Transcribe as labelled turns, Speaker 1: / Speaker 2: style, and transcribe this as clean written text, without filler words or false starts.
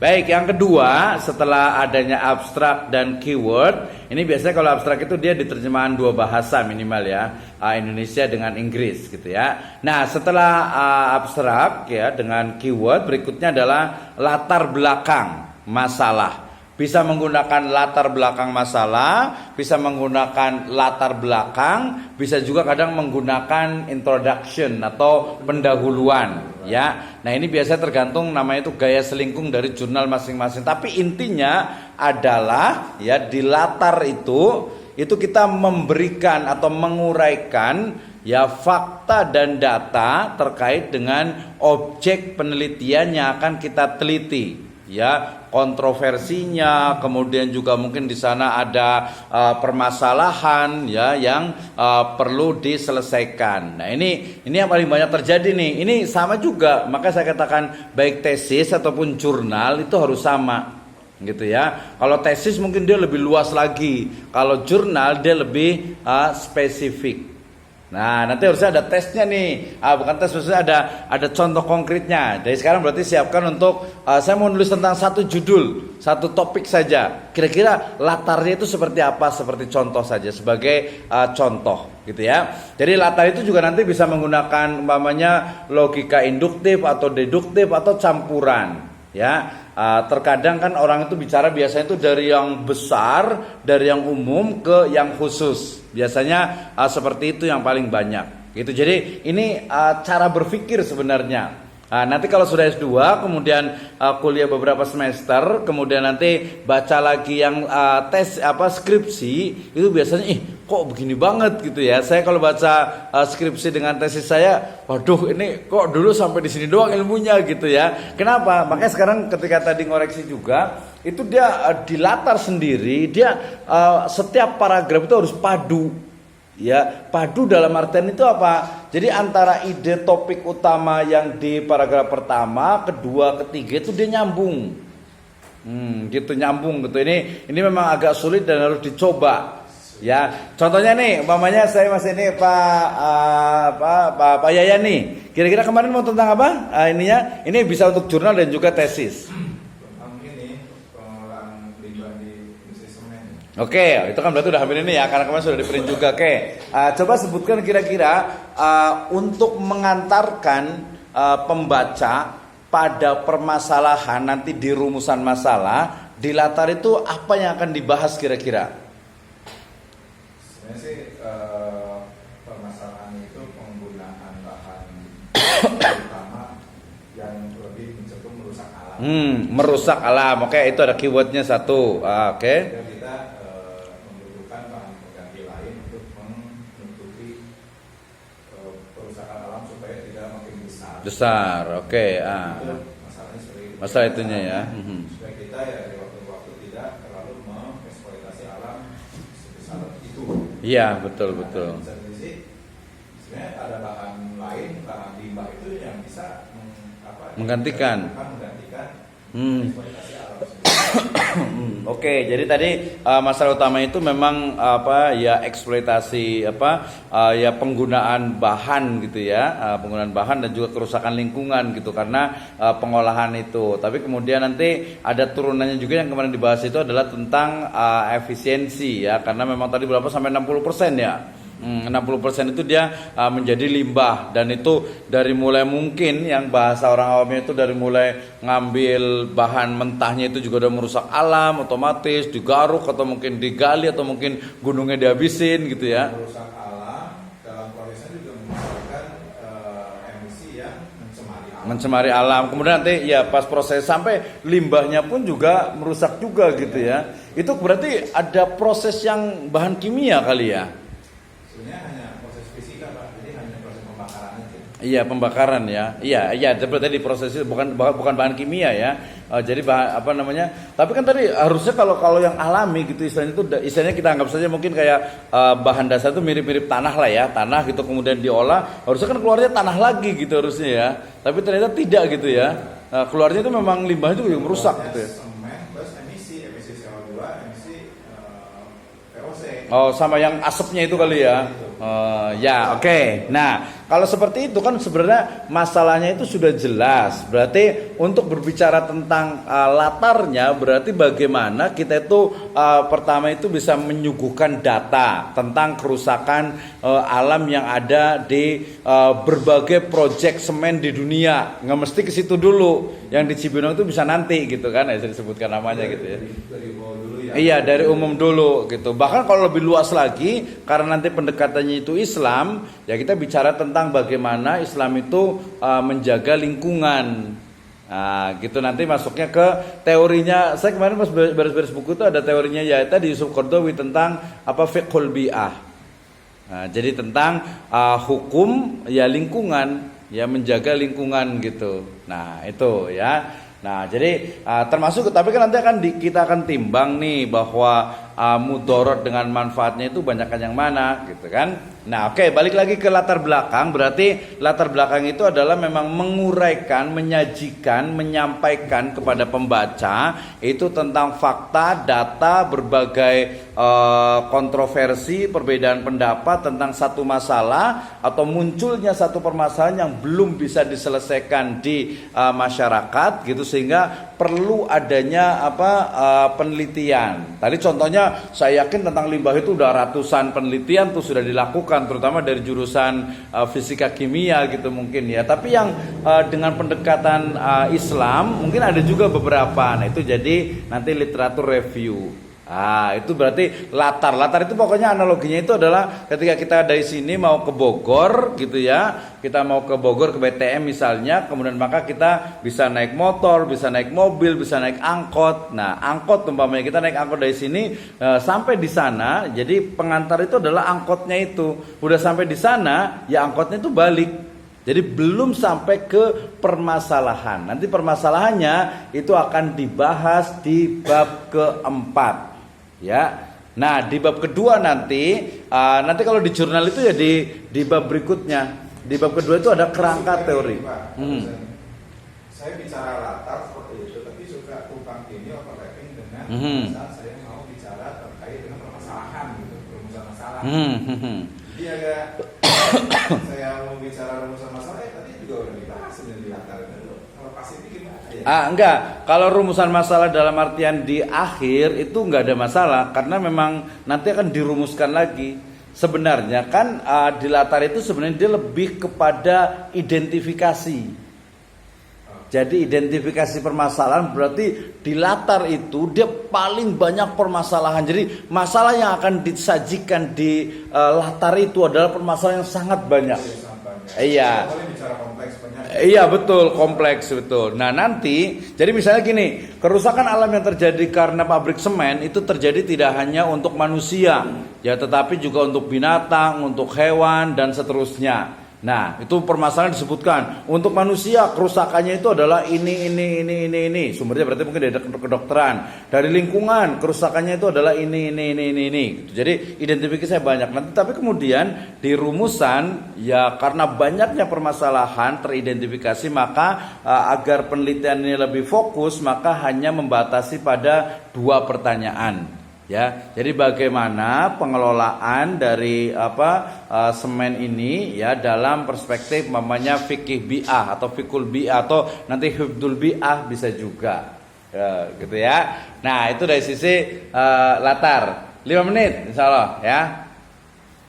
Speaker 1: Baik, yang kedua setelah adanya abstrak dan keyword, ini biasanya kalau abstrak itu dia diterjemahan dua bahasa minimal ya, Indonesia dengan Inggris gitu ya. Nah setelah abstrak ya dengan keyword, berikutnya adalah latar belakang masalah. Bisa menggunakan latar belakang masalah, bisa menggunakan latar belakang, bisa juga kadang menggunakan introduction atau pendahuluan ya. Nah ini biasanya tergantung namanya itu gaya selingkung dari jurnal masing-masing. Tapi intinya adalah ya di latar itu kita memberikan atau menguraikan ya fakta dan data terkait dengan objek penelitian yang akan kita teliti. Ya, kontroversinya, kemudian juga mungkin di sana ada permasalahan ya yang perlu diselesaikan. Nah, ini yang paling banyak terjadi nih. Ini sama juga, maka saya katakan baik tesis ataupun jurnal itu harus sama. Gitu ya. Kalau tesis mungkin dia lebih luas lagi. Kalau jurnal dia lebih spesifik. Nah nanti harusnya ada tesnya nih, bukan tes, maksudnya ada contoh konkretnya. Dari sekarang berarti siapkan untuk saya mau nulis tentang satu judul, satu topik saja. Kira-kira latarnya itu seperti apa, seperti contoh saja sebagai contoh gitu ya. Jadi latar itu juga nanti bisa menggunakan umpamanya logika induktif atau deduktif atau campuran ya. Terkadang kan orang itu bicara biasanya itu dari yang besar, dari yang umum ke yang khusus. Biasanya seperti itu yang paling banyak. Gitu. Jadi ini cara berpikir sebenarnya. Nanti kalau sudah S2 kemudian kuliah beberapa semester, kemudian nanti baca lagi yang tes skripsi, itu biasanya kok begini banget gitu ya. Saya kalau baca skripsi dengan tesis saya, waduh ini kok dulu sampai di sini doang ilmunya gitu ya. Kenapa? Makanya sekarang ketika tadi ngoreksi juga, itu dia dilatar sendiri, dia setiap paragraf itu harus padu. Ya, padu dalam artian itu apa? Jadi antara ide topik utama yang di paragraf pertama, kedua, ketiga itu dia nyambung. Gitu nyambung gitu. Ini memang agak sulit dan harus dicoba. Ya, contohnya nih, umpamanya saya masih ini Pak Yaya nih. Kira-kira kemarin mau tentang apa? Ininya, ini bisa untuk jurnal dan juga tesis. Oke, itu kan berarti udah hampir ini ya, karena kemarin sudah di print juga. Oke, coba sebutkan kira-kira untuk mengantarkan pembaca pada permasalahan nanti di rumusan masalah, di latar itu apa yang akan dibahas kira-kira?
Speaker 2: Sebenarnya sih permasalahan itu penggunaan bahan utama yang lebih mencenderung merusak alam.
Speaker 1: Merusak alam. Oke, itu ada keywordnya satu. Oke. Besar, oke. Masalah itunya ya.
Speaker 2: Supaya kita ya dari waktu ke waktu tidak terlalu mengeksploitasi alam sebesar itu.
Speaker 1: Iya, betul.
Speaker 2: Sebenarnya ada bahan lain, bahan limbah itu yang bisa
Speaker 1: menggantikan.
Speaker 2: Eksploitasi alam sendiri.
Speaker 1: Oke, jadi tadi masalah utama itu memang eksploitasi penggunaan bahan gitu ya, penggunaan bahan dan juga kerusakan lingkungan gitu karena pengolahan itu. Tapi kemudian nanti ada turunannya juga yang kemarin dibahas itu adalah tentang efisiensi ya, karena memang tadi berapa sampai 60% ya. 60% itu dia menjadi limbah, dan itu dari mulai mungkin yang bahasa orang awamnya itu dari mulai ngambil bahan mentahnya itu juga udah merusak alam, otomatis digaruk atau mungkin digali atau mungkin gunungnya dihabisin gitu ya.
Speaker 2: Merusak alam dalam prosesnya juga menghasilkan emisi yang mencemari alam.
Speaker 1: Kemudian nanti ya pas proses sampai limbahnya pun juga merusak juga gitu ya. Itu berarti ada proses yang bahan kimia kali ya.
Speaker 2: Sebenarnya hanya proses fisika Pak, jadi hanya proses pembakaran aja.
Speaker 1: Iya, pembakaran ya. Iya, seperti tadi prosesnya bukan bahan kimia ya. Jadi bahan tapi kan tadi harusnya kalau yang alami gitu istilahnya kita anggap saja mungkin kayak bahan dasar itu mirip-mirip tanah lah ya. Tanah gitu kemudian diolah, harusnya kan keluarnya tanah lagi gitu harusnya ya. Tapi ternyata tidak gitu ya. Keluarnya itu memang limbah itu yang merusak gitu ya.
Speaker 2: Semen plus emisi CO2, emisi VOC.
Speaker 1: Oh, sama yang asapnya itu kali ya. Ya, oke. Nah, kalau seperti itu kan sebenarnya masalahnya itu sudah jelas. Berarti untuk berbicara tentang latarnya, berarti bagaimana kita itu pertama itu bisa menyuguhkan data tentang kerusakan alam yang ada di berbagai proyek semen di dunia. Nggak mesti ke situ dulu. Yang di Cibinong itu bisa nanti gitu kan, saya disebutkan namanya gitu ya.
Speaker 2: Dari umum dulu ya.
Speaker 1: Iya, dari umum dulu gitu. Bahkan kalau lebih luas lagi, karena nanti pendekatannya itu Islam, ya kita bicara tentang bagaimana Islam itu menjaga lingkungan. Nah, gitu nanti masuknya ke teorinya. Saya kemarin pas beres-beres buku itu ada teorinya ya tadi Yusuf Qaradawi tentang apa fiqhul bi'ah. Nah, jadi tentang hukum ya lingkungan, ya menjaga lingkungan gitu. Nah, itu ya. Nah, jadi termasuk tapi kan nanti kita akan timbang nih bahwa mudorot dengan manfaatnya itu banyakkan yang mana gitu kan. Nah, oke, balik lagi ke latar belakang. Berarti latar belakang itu adalah memang menguraikan, menyajikan, menyampaikan kepada pembaca itu tentang fakta, data, berbagai kontroversi, perbedaan pendapat tentang satu masalah atau munculnya satu permasalahan yang belum bisa diselesaikan di masyarakat gitu, sehingga perlu adanya penelitian. Tadi contohnya saya yakin tentang limbah itu udah ratusan penelitian tuh sudah dilakukan, terutama dari jurusan fisika kimia gitu mungkin ya. Tapi yang dengan pendekatan Islam mungkin ada juga beberapa. Nah, itu jadi nanti literatur review. Itu berarti latar itu pokoknya analoginya itu adalah ketika kita dari sini mau ke Bogor gitu ya, kita mau ke Bogor ke BTM misalnya, kemudian maka kita bisa naik motor, bisa naik mobil, bisa naik angkot. Nah, angkot umpamanya kita naik angkot dari sini sampai di sana, jadi pengantar itu adalah angkotnya itu. Udah sampai di sana, ya angkotnya itu balik. Jadi belum sampai ke permasalahan. Nanti permasalahannya itu akan dibahas di bab keempat. Ya, nah di bab kedua nanti kalau di jurnal itu ya di bab berikutnya. Di bab kedua itu ada kerangka teori.
Speaker 2: Saya bicara latar seperti itu, tapi suka tumpang tindih overlapping dengan saat saya mau bicara terkait dengan permasalahan gitu, rumusan masalah. Jadi agak saya mau bicara rumusan masalah, tadi juga udah dibahas di latar itu. Kalau pas ini gimana?
Speaker 1: Enggak, kalau rumusan masalah dalam artian di akhir itu enggak ada masalah, karena memang nanti akan dirumuskan lagi. Sebenarnya kan di latar itu sebenarnya dia lebih kepada identifikasi. Jadi identifikasi permasalahan berarti di latar itu dia paling banyak permasalahan. Jadi masalah yang akan disajikan di latar itu adalah permasalahan yang sangat banyak. Iya. Iya betul, kompleks betul. Nah nanti, jadi misalnya gini, kerusakan alam yang terjadi karena pabrik semen itu terjadi tidak hanya untuk manusia, ya tetapi juga untuk binatang, untuk hewan dan seterusnya. Nah itu permasalahan disebutkan. Untuk manusia kerusakannya itu adalah ini. Sumbernya berarti mungkin dari kedokteran. Dari lingkungan kerusakannya itu adalah ini. Jadi identifikasinya banyak. Nanti tapi kemudian di rumusan ya karena banyaknya permasalahan teridentifikasi, maka agar penelitiannya lebih fokus maka hanya membatasi pada 2 pertanyaan. Ya, jadi bagaimana pengelolaan dari semen ini ya dalam perspektif namanya fikih bi'ah atau fikul bi'ah atau nanti hifdul bi'ah bisa juga ya, gitu ya. Nah itu dari sisi latar 5 menit insya Allah ya.